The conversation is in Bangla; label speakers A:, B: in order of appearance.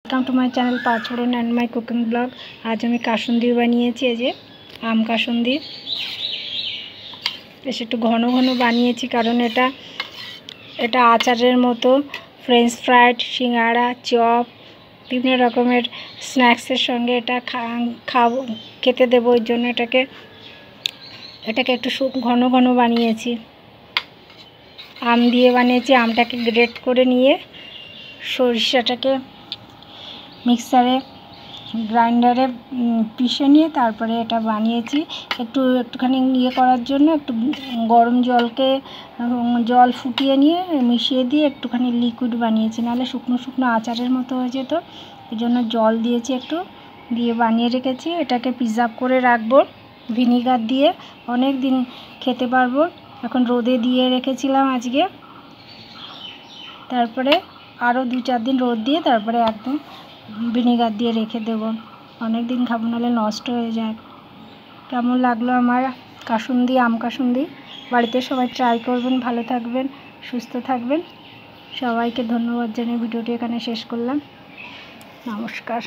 A: Welcome to my channel Panchphoron and my cooking blog. आज हमें कासुंदी बानिয়েছি এই যে আম কাসুন্দি। বেশ একটু ঘন ঘন বানিয়েছি কারণ এটা আচারের মতো ফ্রেঞ্চ ফ্রাইড সিঙ্গাড়া চপ বিভিন্ন রকমের স্ন্যাক্সের সঙ্গে এটা খেতে দেব। ওই জন্য এটাকে একটু ঘন ঘন বানিয়েছি। আম দিয়ে বানিয়েছি। আমটাকে গ্রেট করে নিয়ে সরিষাটাকে মিক্সারে গ্রাইন্ডারে পিষে নিয়ে তারপরে এটা বানিয়েছি। একটুখানি ইয়ে করার জন্য একটু গরম জল ফুটিয়ে নিয়ে মিশিয়ে দিয়ে একটুখানি লিকুইড বানিয়েছি, নাহলে শুকনো শুকনো আচারের মতো হয়ে যেত। এই জন্য জল দিয়েছি একটু, দিয়ে বানিয়ে রেখেছি। এটাকে প্রিজার্ভ করে রাখবো ভিনিগার দিয়ে, অনেক দিন খেতে পারবো। এখন রোদে দিয়ে রেখেছিলাম আজকে, তারপরে আরও 2-4 দিন রোদ দিয়ে তারপরে একদম ভিনিগার দিয়ে রেখে দেবো। অনেক দিন খাবো, নাহলে নষ্ট হয়ে যায়। কেমন লাগলো আমার কাসুন্দি, আম কাসুন্দি? বাড়িতে সবাই ট্রাই করবেন। ভালো থাকবেন, সুস্থ থাকবেন। সবাইকে ধন্যবাদ জানিয়ে ভিডিওটি এখানে শেষ করলাম। নমস্কার।